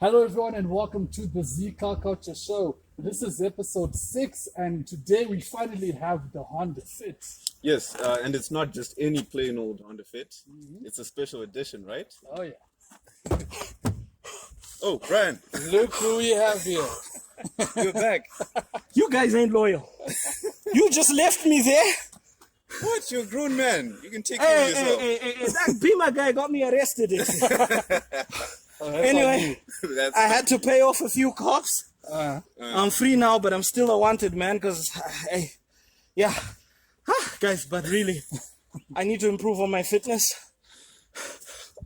Hello everyone and welcome to the Z-CarCulture show. This is episode 6 and today we finally have the Honda Fit. Yes, and it's not just any plain old Honda Fit. It's a special edition, right? Oh yeah. Oh, Brian, Look who we have here. you're back. You guys ain't loyal. You just left me there. What? You're a grown man. You can take care of yourself. Hey, that Beamer guy got me arrested. Anyway, That's I had to pay off a few cops. I'm free now, but I'm still a wanted man because, guys, but really, I need to improve on my fitness.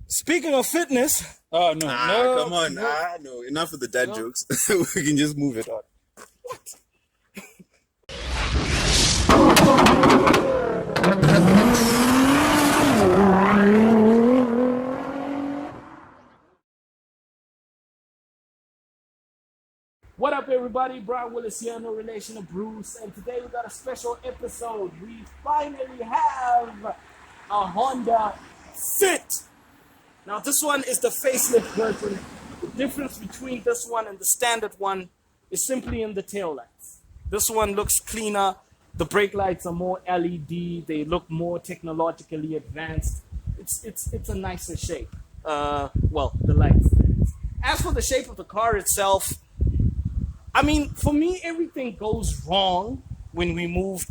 Speaking of fitness, Oh no, no. come on. No. Enough of the dad jokes. We can just move it on. what? What up everybody, Brian Willis here, no relation to Bruce, and today we got a special episode. We finally have a Honda Fit. Now, this one is the facelift version. The difference between this one and the standard one is simply in the tail lights. This one looks cleaner. The brake lights are more LED. They look more technologically advanced. It's a nicer shape. Well, the lights. That is. As for the shape of the car itself, I mean, for me, everything goes wrong when we move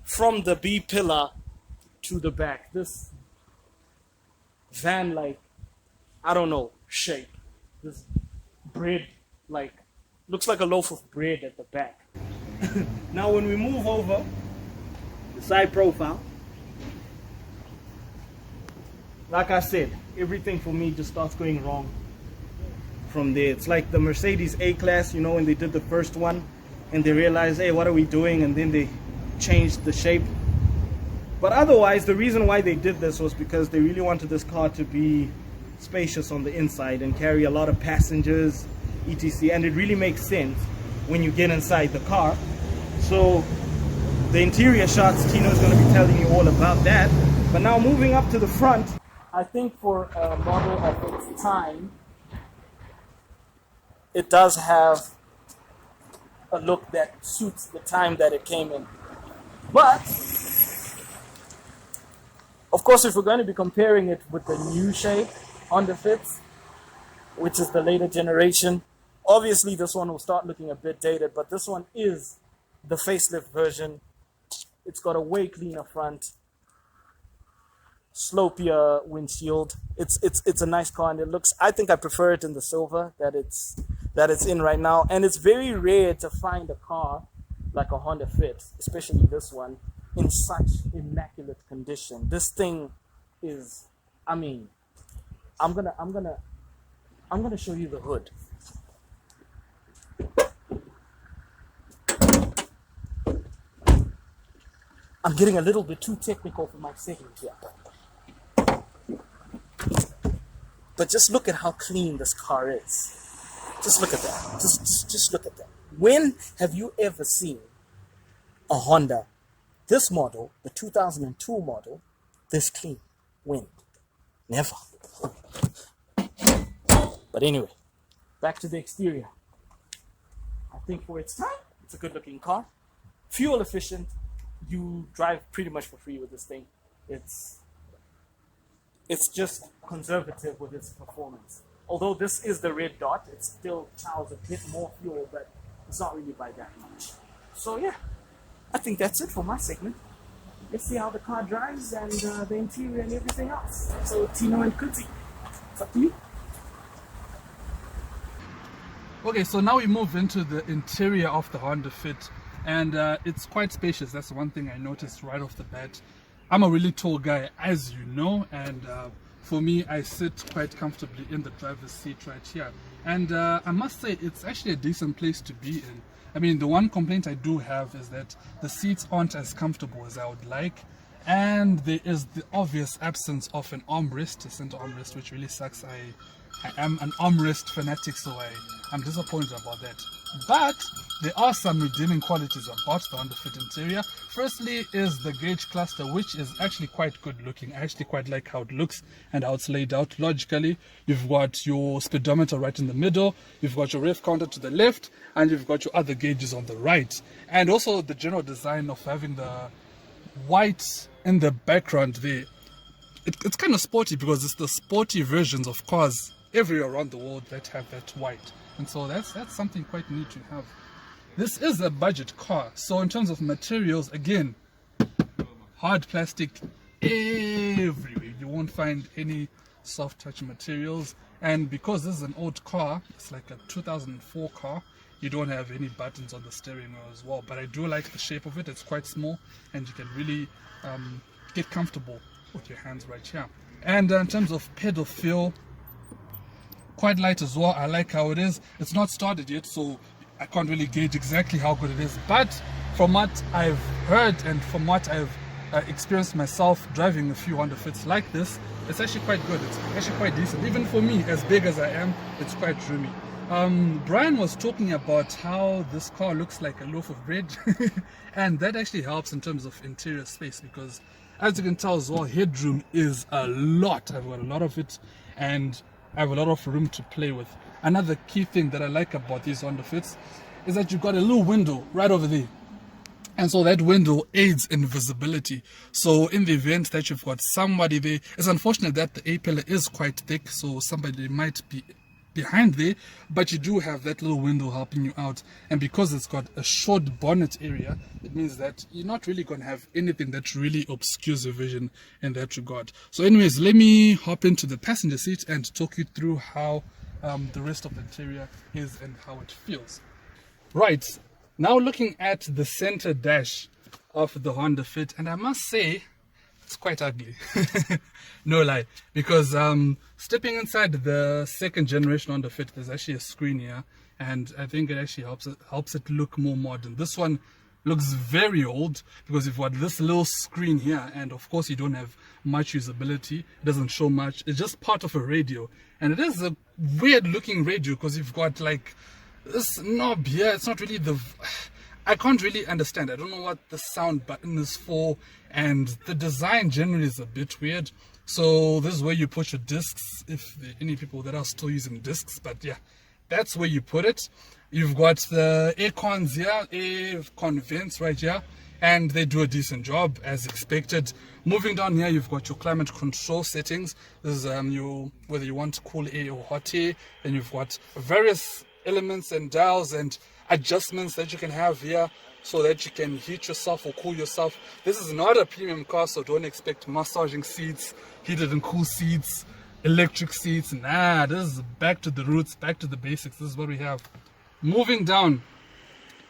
from the B pillar to the back. This van-like, I don't know, shape. This bread, like, looks like a loaf of bread at the back. Now, when we move over the side profile, like I said, everything for me just starts going wrong from there. It's like the Mercedes A-Class, you know, when they did the first one and they realized, hey, what are we doing? And then they changed the shape. But otherwise, the reason why they did this was because they really wanted this car to be spacious on the inside and carry a lot of passengers, etc. And it really makes sense when you get inside the car. So the interior shots, Tino's going to be telling you all about that. But now moving up to the front, I think for a model of its time, it does have a look that suits the time that it came in. But of course, if we're going to be comparing it with the new shape Honda Fits, which is the later generation, obviously this one will start looking a bit dated, but this one is the facelift version. It's got a way cleaner front, slopier windshield. It's a nice car, and it looks, I think I prefer it in the silver that it's in right now. And it's very rare to find a car like a Honda Fit, especially this one, in such immaculate condition. This thing is, I mean, I'm gonna show you the hood. I'm getting a little bit too technical for my segment here. But just look at how clean this car is. Just look at that. Just look at that. When have you ever seen a Honda, this model, the 2002 model, this clean? When? Never. But anyway, back to the exterior. I think for its time, it's a good looking car. Fuel efficient. You drive pretty much for free with this thing. It's just conservative with its performance. Although this is the red dot, it still chows a bit more fuel, but it's not really by that much. So yeah, I think that's it for my segment. Let's see how the car drives and the interior and everything else. So Tino and Kutsi, it's up to you. Okay, so now we move into the interior of the Honda Fit, and it's quite spacious. That's one thing I noticed right off the bat. I'm a really tall guy, as you know, and for me, I sit quite comfortably in the driver's seat right here. And I must say, it's actually a decent place to be in. I mean, the one complaint I do have is that the seats aren't as comfortable as I would like. And there is the obvious absence of an armrest, a center armrest, which really sucks. I I am an armrest fanatic, so I'm disappointed about that. But there are some redeeming qualities about the Honda Fit interior. Firstly is the gauge cluster, which is actually quite good looking. I actually quite like how it looks and how it's laid out logically. You've got your speedometer right in the middle, you've got your rev counter to the left, and you've got your other gauges on the right. And also the general design of having the white in the background there. It's kind of sporty because it's the sporty versions of cars everywhere around the world that have that white. And so that's something quite neat to have. This is a budget car, so in terms of materials, again, hard plastic everywhere. You won't find any soft touch materials. And because this is an old car, it's like a 2004 car, you don't have any buttons on the steering wheel as well. But I do like the shape of it. It's quite small and you can really get comfortable with your hands right here. And in terms of pedal feel, quite light as well. I like how it is. It's not started yet, so I can't really gauge exactly how good it is. But from what I've heard and from what I've experienced myself driving a few Honda Fits like this, it's actually quite good. It's actually quite decent. Even for me, as big as I am, it's quite roomy. Brian was talking about how this car looks like a loaf of bread and that actually helps in terms of interior space, because as you can tell as well, headroom is a lot. I've got a lot of it and I have a lot of room to play with. Another key thing that I like about these Honda Fits is that you've got a little window right over there. And so that window aids in visibility. So in the event that you've got somebody there, it's unfortunate that the A-pillar is quite thick, so somebody might be behind there, but you do have that little window helping you out. And because it's got a short bonnet area, it means that you're not really going to have anything that really obscures your vision in that regard. So anyways, let me hop into the passenger seat and talk you through how the rest of the interior is and how it feels. Right, now looking at the center dash of the Honda Fit, and I must say it's quite ugly. No lie, because stepping inside the second generation Honda Fit, there's actually a screen here, and I think it actually helps it look more modern. This one looks very old because you've got this little screen here, and of course you don't have much usability. It doesn't show much. It's just part of a radio, and it is a weird looking radio because you've got like this knob here. It's not really I can't really understand. I don't know what the sound button is for, and the design generally is a bit weird. So this is where you put your discs, if there are any people that are still using discs, but yeah, that's where you put it. You've got the air cons here, air con vents right here, and they do a decent job as expected. Moving down here, you've got your climate control settings. This is whether you want cool air or hot air, and you've got various elements and dials and adjustments that you can have here so that you can heat yourself or cool yourself. This is not a premium car, so don't expect massaging seats, heated and cool seats, electric seats. Nah, this is back to the roots, back to the basics. This is what we have. Moving down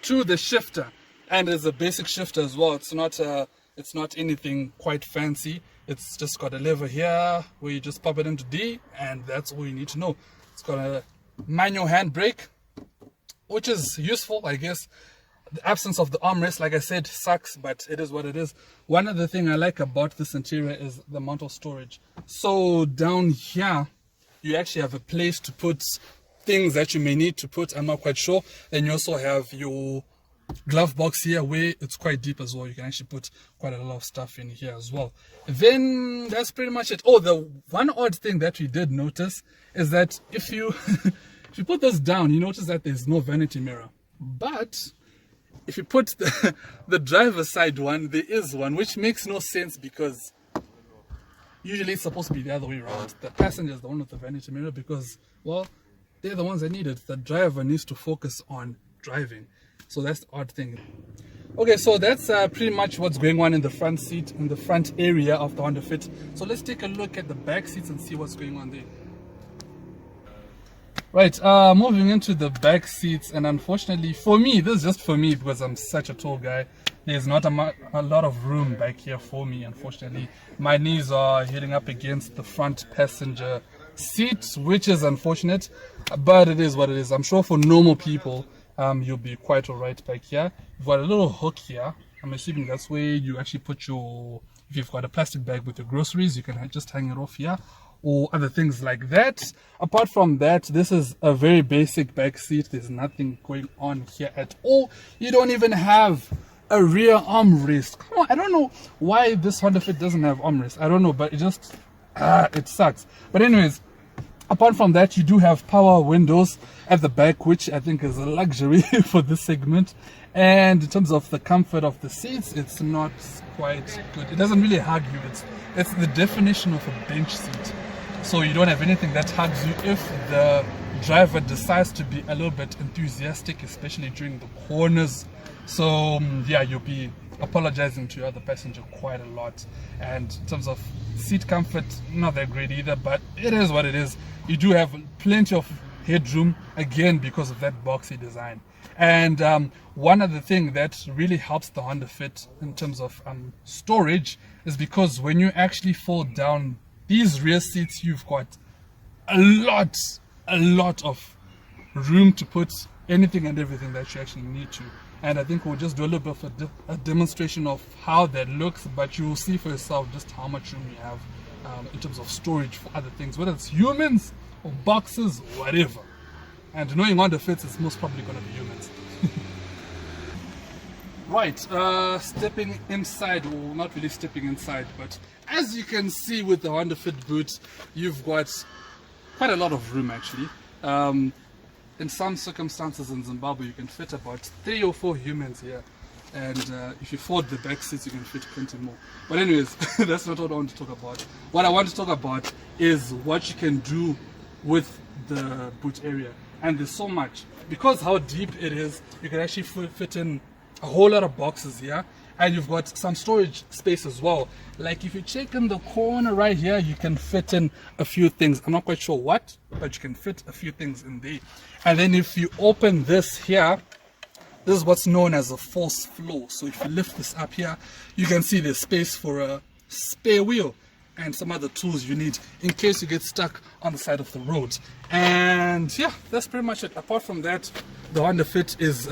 to the shifter, and it's a basic shifter as well. It's not anything quite fancy. It's just got a lever here where you just pop it into D, and that's all you need to know. It's got a manual handbrake, which is useful, I guess. The absence of the armrest, like I said, sucks, but it is what it is. One other thing I like about this interior is the amount of storage. So down here, you actually have a place to put things that you may need to put. I'm not quite sure. Then you also have your glove box here where it's quite deep as well. You can actually put quite a lot of stuff in here as well. Then that's pretty much it. Oh, the one odd thing that we did notice is that if you if you put this down, you notice that there's no vanity mirror. But if you put the driver's side one, there is one, which makes no sense because usually it's supposed to be the other way around. The passenger is the one with the vanity mirror because, well, they're the ones that need it. The driver needs to focus on driving. So that's the odd thing. Okay, so that's pretty much what's going on in the front seat, in the front area of the Honda Fit. So let's take a look at the back seats and see what's going on there. Right, moving into the back seats, and unfortunately for me, this is just for me because I'm such a tall guy, there's not a lot of room back here for me, unfortunately. My knees are hitting up against the front passenger seat, which is unfortunate, but it is what it is. I'm sure for normal people, you'll be quite alright back here. You've got a little hook here. I'm assuming that's where you actually put your, if you've got a plastic bag with your groceries, you can just hang it off here. or other things like that. Apart from that, this is a very basic back seat. There's nothing going on here at all. You don't even have a rear armrest. Come on, I don't know why this Honda Fit doesn't have armrest. I don't know, but it just it sucks. But anyways, apart from that, you do have power windows at the back, which I think is a luxury for this segment. And in terms of the comfort of the seats, it's not quite good. It doesn't really hug you. It's the definition of a bench seat. So you don't have anything that hugs you if the driver decides to be a little bit enthusiastic, especially during the corners. So yeah, you'll be apologizing to your other passenger quite a lot. And in terms of seat comfort, not that great either, but it is what it is. You do have plenty of headroom, again, because of that boxy design. And one other thing that really helps the Honda Fit in terms of storage is because when you actually fold down these rear seats, you've got a lot of room to put anything and everything that you actually need to. And I think we'll just do a little bit of a demonstration of how that looks, but you will see for yourself just how much room you have in terms of storage for other things, whether it's humans or boxes, whatever. And knowing Honda Fits, it's most probably going to be humans. Right, stepping inside, well, not really stepping inside, but as you can see with the Honda Fit boot, you've got quite a lot of room actually. In some circumstances in Zimbabwe, you can fit about 3 or 4 humans here. And if you fold the back seats, you can fit 20 more. But anyways, that's not what I want to talk about. What I want to talk about is what you can do with the boot area. And there's so much. Because how deep it is, you can actually fit in a whole lot of boxes here. And you've got some storage space as well. Like if you check in the corner right here, you can fit in a few things. I'm not quite sure what, but you can fit a few things in there. And then if you open this here, this is what's known as a false floor. So if you lift this up here, you can see there's space for a spare wheel and some other tools you need in case you get stuck on the side of the road. And yeah, that's pretty much it. Apart from that, the Honda Fit is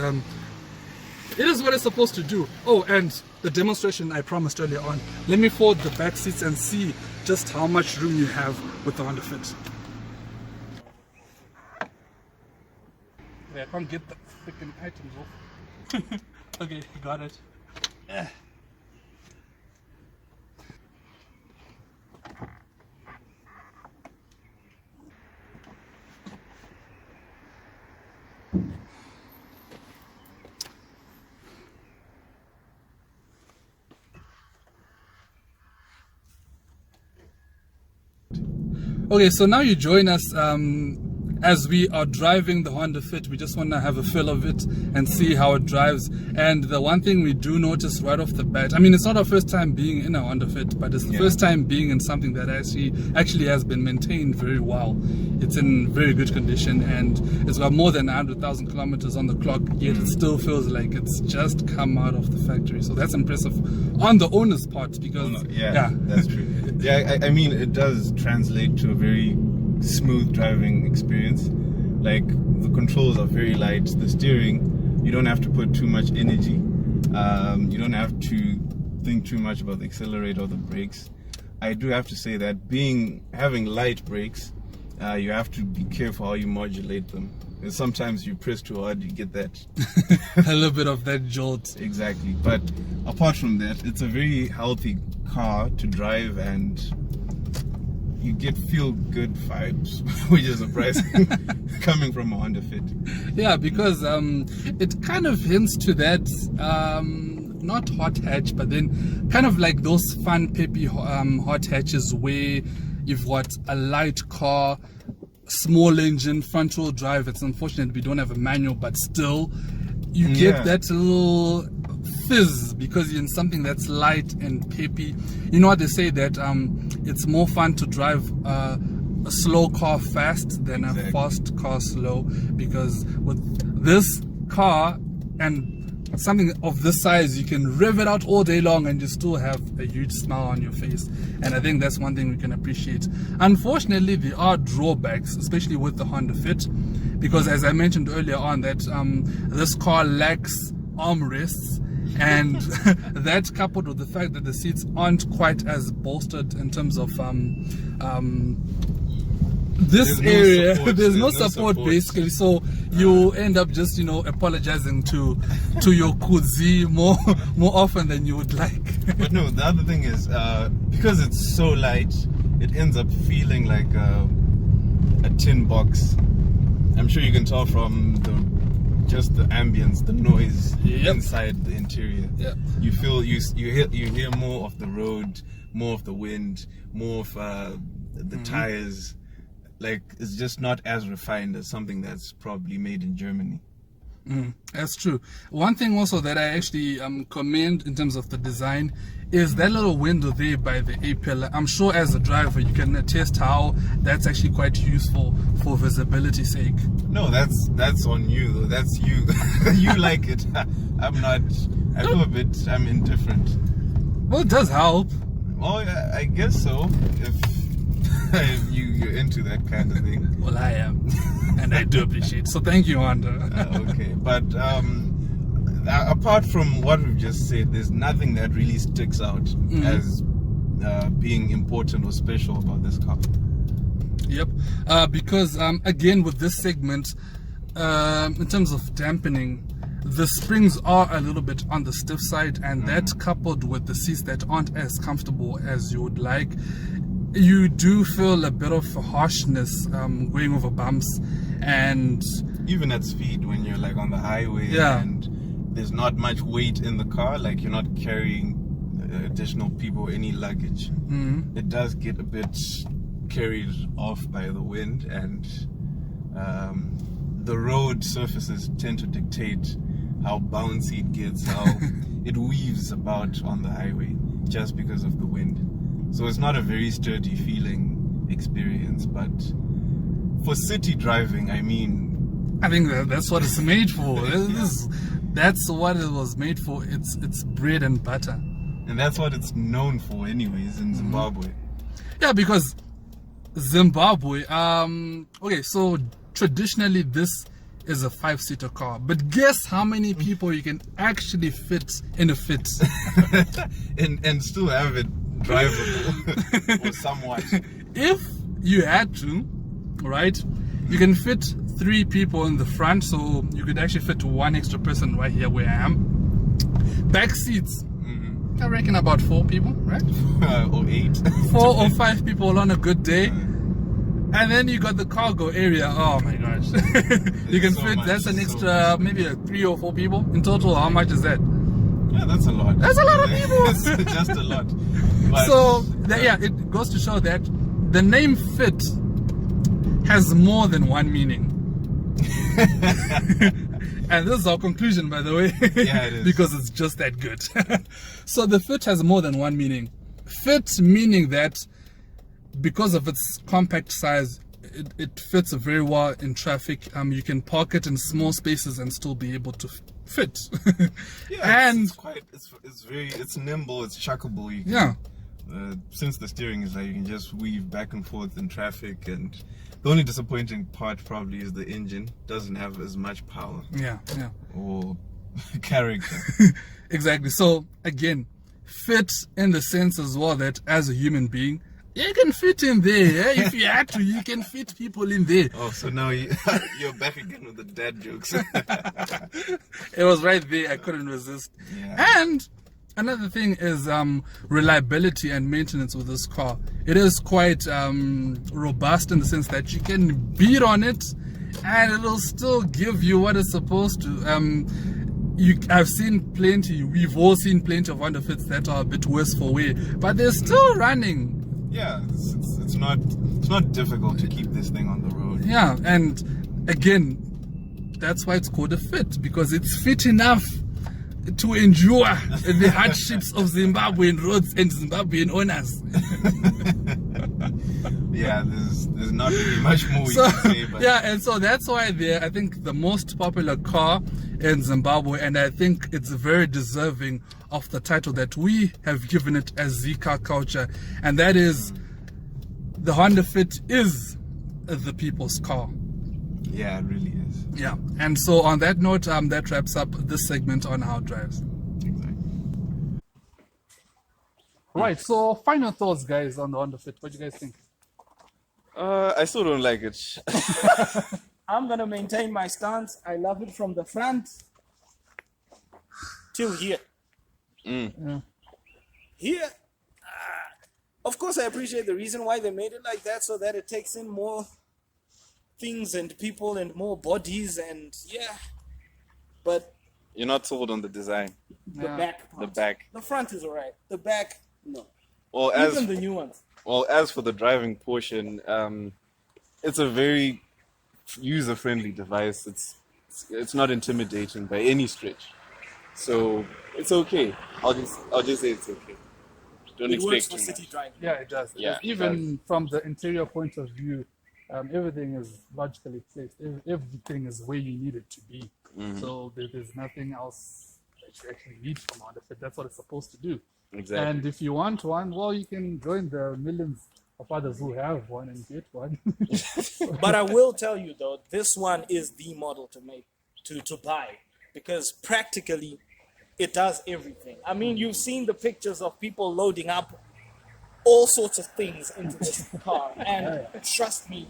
it is what it's supposed to do. Oh, and the demonstration I promised earlier on. Let me fold the back seats and see just how much room you have with the Honda Fit. I can't get the freaking items off. Okay, got it. Okay, so now you join us as we are driving the Honda Fit. We just want to have a feel of it and see how it drives. And the one thing we do notice right off the bat, I mean, it's not our first time being in a Honda Fit, but it's the first time being in something that actually has been maintained very well. It's in very good condition and it's got more than 100,000 kilometers on the clock, yet it still feels like it's just come out of the factory. So that's impressive on the owner's part because yeah, that's true. Yeah, I mean, it does translate to a very smooth driving experience. Like the controls are very light, the steering, you don't have to put too much energy, you don't have to think too much about the accelerator or the brakes. I do have to say that having light brakes, you have to be careful how you modulate them. And sometimes you press too hard, you get that a little bit of that jolt. Exactly. But apart from that, it's a very healthy car to drive and you get feel-good vibes, which is surprising coming from a Honda Fit. Yeah, because it kind of hints to that, not hot hatch, but then kind of like those fun, peppy hot hatches where you've got a light car, small engine, front-wheel drive. It's unfortunate we don't have a manual, but still, you get that little fizz because you're in something that's light and peppy. You know what they say, that it's more fun to drive a slow car fast than a fast car slow, because with this car and something of this size, you can rev it out all day long and you still have a huge smile on your face. And I think that's one thing we can appreciate. Unfortunately, there are drawbacks, especially with the Honda Fit, because as I mentioned earlier on, that this car lacks armrests, And that coupled with the fact that the seats aren't quite as bolstered in terms of this area, there's no support basically, so you end up just, you know, apologizing to your kuzi more often than you would like. But no, the other thing is because it's so light, it ends up feeling like a tin box. I'm sure you can tell from just the ambience, the noise inside the interior. You feel you hear more of the road, more of the wind, more of the tires. Like, it's just not as refined as something that's probably made in Germany. That's true. One thing also that I actually commend in terms of the design is that little window there by the A-pillar. I'm sure as a driver you can attest how that's actually quite useful for visibility's sake. No, that's on you though. That's you. You like it. I'm not. I feel a bit. I'm indifferent. Well, it does help. Well, yeah, I guess so. If you're into that kind of thing. Well, I am, and I do appreciate it. So thank you, Wanda. Okay, but apart from what we've just said, there's nothing that really sticks out as being important or special about this car. Yep, because again with this segment, in terms of dampening, the springs are a little bit on the stiff side, and that coupled with the seats that aren't as comfortable as you would like, you do feel a bit of harshness going over bumps. And even at speed, when you're like on the highway and there's not much weight in the car, like you're not carrying additional people or any luggage, it does get a bit carried off by the wind, and the road surfaces tend to dictate how bouncy it gets, how it weaves about on the highway just because of the wind. So it's not a very sturdy feeling experience, but for city driving, I mean, I think that's what it's made for. That's what it was made for. It's bread and butter, and that's what it's known for, anyways, in Zimbabwe. Yeah, because Zimbabwe. Okay, so traditionally this is a 5-seater car, but guess how many people you can actually fit in a fit, and still have it drivable or somewhat. If you had to, right, you can fit 3 people in the front, so you could actually fit 1 extra person right here where I am. Back seats, I reckon about 4 people, right? Or 8. 4 or 5 people on a good day. And then you got the cargo area. Oh my gosh. You can fit, that's an extra, maybe 3 or 4 people. In total, how much is that? Yeah, that's a lot. That's a lot of people. It's just a lot. But, so, yeah, it goes to show that the name fit has more than one meaning. And this is our conclusion, by the way. Yeah, it is. Because it's just that good. So the fit has more than one meaning. Fit meaning that because of its compact size, it fits very well in traffic. You can park it in small spaces and still be able to fit. Yeah, and it's nimble, it's chuckable. You can, since the steering is like, you can just weave back and forth in traffic, and the only disappointing part probably is the engine doesn't have as much power. Yeah. Or character. Exactly. So again, fit in the sense as well that as a human being, you can fit in there. Yeah? If you had to, you can fit people in there. Oh, so now you're back again with the dad jokes. It was right there. I couldn't resist. Yeah. And another thing is reliability and maintenance with this car. It is quite robust in the sense that you can beat on it and it'll still give you what it's supposed to. I've seen plenty, we've all seen plenty of Honda-Fits that are a bit worse for wear, but they're still running. Yeah, it's not difficult to keep this thing on the road. Yeah, and again, that's why it's called a fit, because it's fit enough to endure the hardships of Zimbabwean roads and Zimbabwean owners. Yeah, there's not really much more we can say. But yeah, and so that's why they're, I think, the most popular car in Zimbabwe, and I think it's very deserving of the title that we have given it as Z-CarCulture, and that is the Honda Fit is the people's car. Yeah, it really is. Yeah, and so on that note, that wraps up this segment on How Drives. Exactly. Right. So final thoughts, guys, on the Honda Fit. What do you guys think? I still don't like it. I'm gonna maintain my stance. I love it from the front till here. Yeah. Here, of course, I appreciate the reason why they made it like that, so that it takes in more things and people and more bodies and yeah. But You're not sold on the design. the Yeah. back part. The back. The front is alright. The back, no. Well, Even the new ones. as for the driving portion, it's a very user-friendly device. It's not intimidating by any stretch, so it's okay. I'll just say it's okay. Don't It works expect for too city much. driving. Yeah, it does. Yeah, it Even from the interior point of view, everything is logically placed. Everything is where you need it to be. So there's nothing else that you actually need from Honda Fit. That's what it's supposed to do. Exactly. And if you want one, well, you can join the millions of others who have one and get one. But I will tell you though, this one is the model to buy, because practically it does everything. I mean, you've seen the pictures of people loading up all sorts of things into this car, and trust me,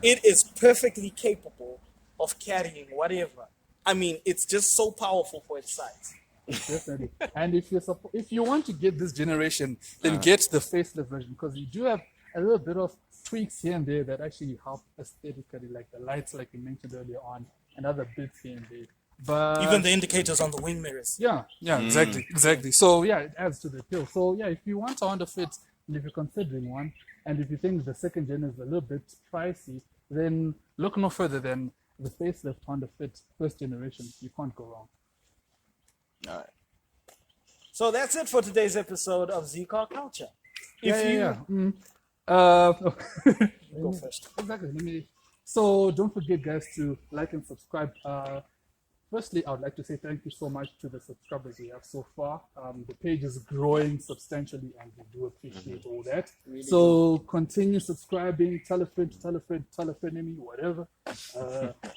it is perfectly capable of carrying whatever. I mean, it's just so powerful for its size. Definitely. And if you want to get this generation, then get the facelift version, because you do have a little bit of tweaks here and there that actually help aesthetically, like the lights, like you mentioned earlier on, and other bits here and there. But Even the indicators on the wing mirrors. yeah, exactly. So yeah, it adds to the appeal. So yeah, if you want a Honda Fit, and if you're considering one, and if you think the second gen is a little bit pricey, then look no further than the facelift Honda Fit first generation. You can't go wrong. All right. So that's it for today's episode of Z-CarCulture. Go first. Exactly. So don't forget, guys, to like and subscribe. Firstly, I would like to say thank you so much to the subscribers we have so far. The page is growing substantially, and we do appreciate all that. So continue subscribing, tell a friend, enemy, whatever.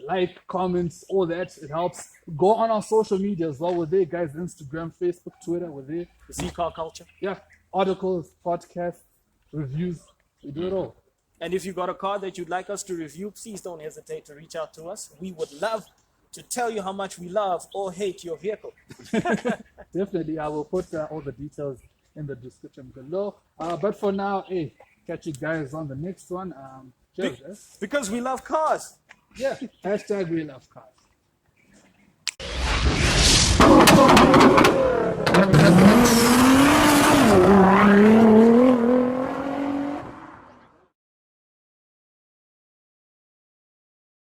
Like, comments, all that. It helps. Go on our social media as well. We're there, guys. Instagram, Facebook, Twitter. We're there. Z-CarCulture. Yeah. Articles, podcasts, reviews. We do it all. And if you got a car that you'd like us to review, please don't hesitate to reach out to us. We would love to tell you how much we love or hate your vehicle. Definitely, I will put all the details in the description below. But for now, hey, catch you guys on the next one. Cheers. Because we love cars. Yeah, hashtag we love cars.